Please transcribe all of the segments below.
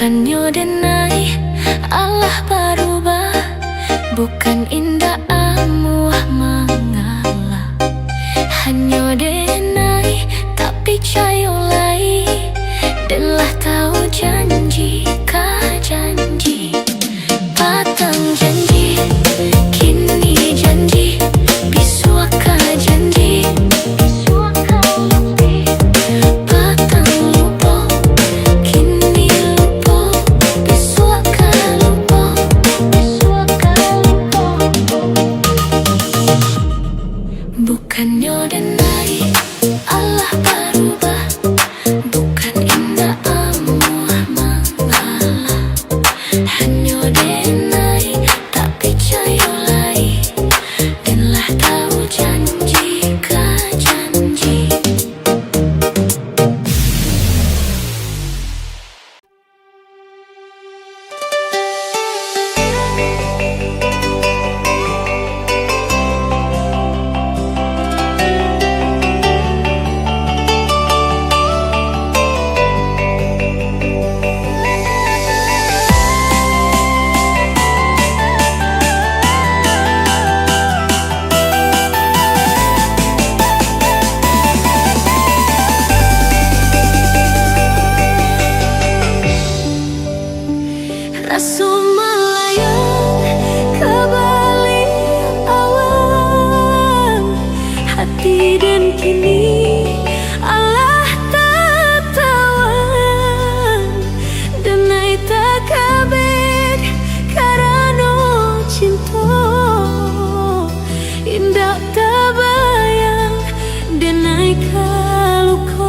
Bukannya denai Allah berubah, bukan indah amuah mengalah. Hanya denai tapi cayolai, delah tahu janji ka janji. Patang janji, kini janji, bisuaka janji, bisuaka lupi. Patang lupa, kini lupa, bisuaka lupa, bisuaka lupa. Bukannya denai Allah berubah, bukan indah amuah mengalah. Hanya denai tapi cayolai, denlah tahu janji ka janji. Rasa melayang ke balik awan hati, dan kini Allah tak tawan. Denai tak kabeh karena cinta, indah tak bayang denai kaluko.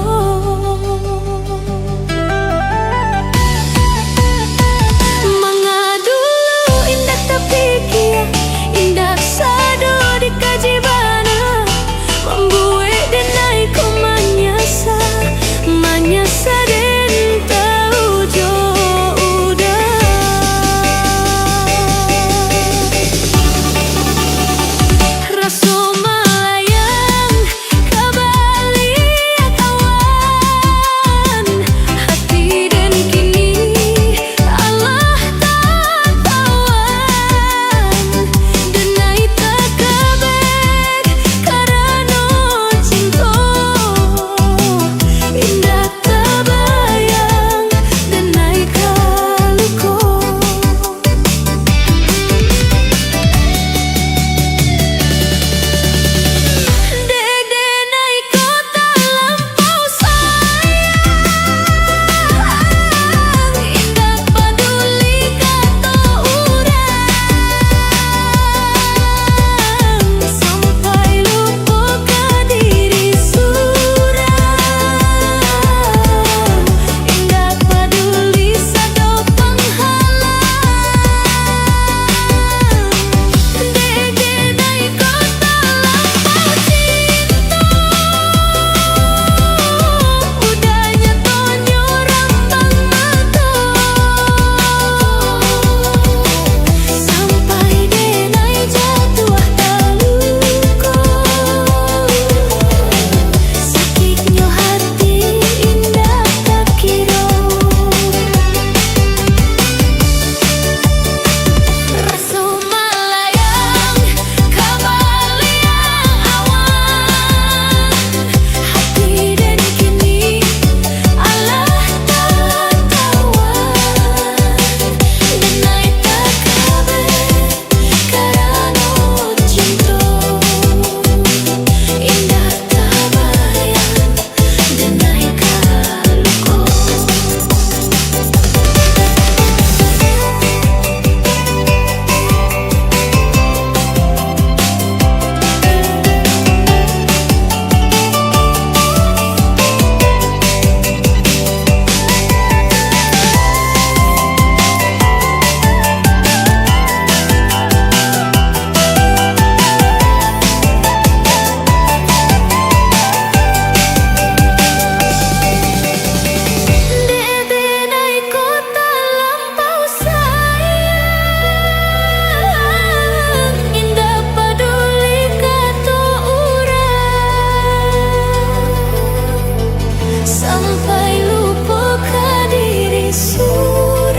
Sampai lupa diri sendiri.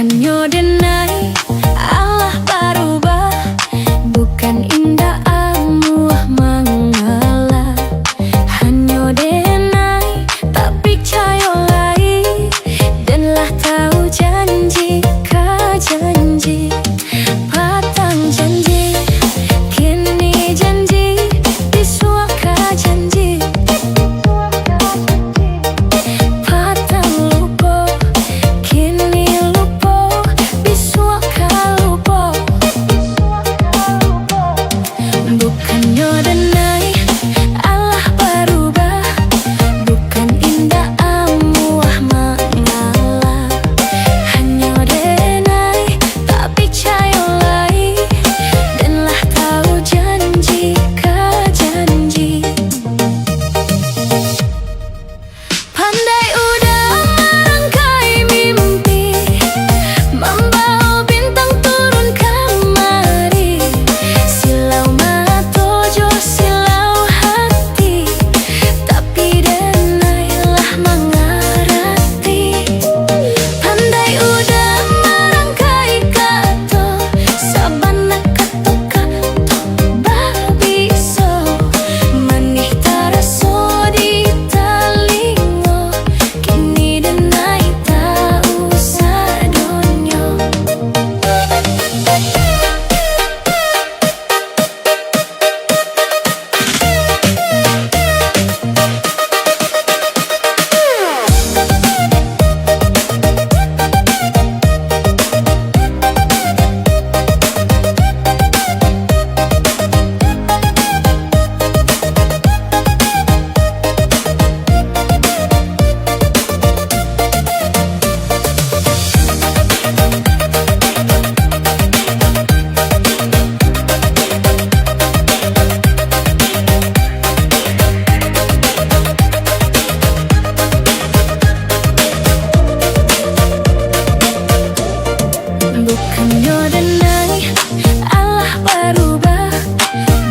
Bukannya denai Allah berubah, bukan indah amuah mengalah. Hanya denai tak percayai, danlah tahu janji ka janji. Patang janji, kini janji, bisua ka janji. Patang lupa, kini lupa, bisua ka lupa. Bukannya denai Allah berubah, bukan indah amuah mengalah. Hanya denai tak percayai, danlah tahu janji ka janji. Pandai udah merangkai mimpi, membawa bintang turun kemari. Silau mata jo silau hati, tapi denailah mengerti. Pandai udah merangkai kata, sabana kata-kata babiso. Manih taraso di telinga, kini denai tak usah donyo. Bukannya denai Allah berubah,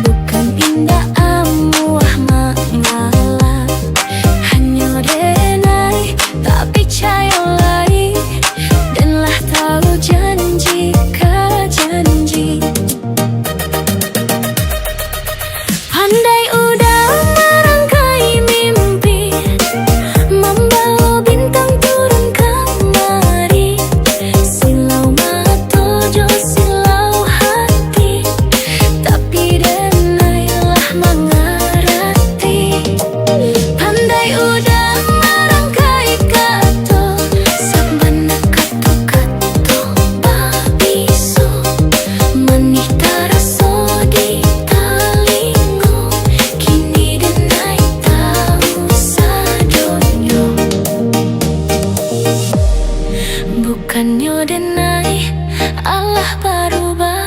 bukan indah amuah mengalah. Hanya denai tak percayai, danlah tahu janji ka janji. Pandai udah merangkai mimpi, membawa bintang turun kemari. Silau mata jo silau hati, tapi denailah mengerti. Pandai udah merangkai kata, sabana kata-kata babiso. Manih taraso di telinga, kini denai tak usah donyo. Bukannya denai Allah berubah,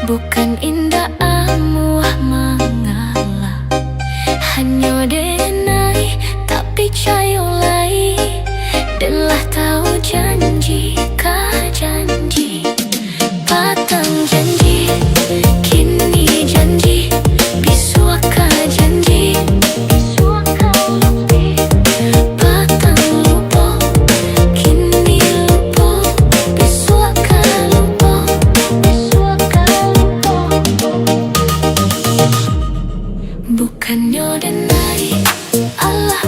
bukan indah amuah mengalah. Hanya denai tak percayai, danlah tahu janji ka janji. Patang janji, kini janji, bisua ka janji. Patang lupa, kini lupa, bisua ka lupa. Bukannya denai Allah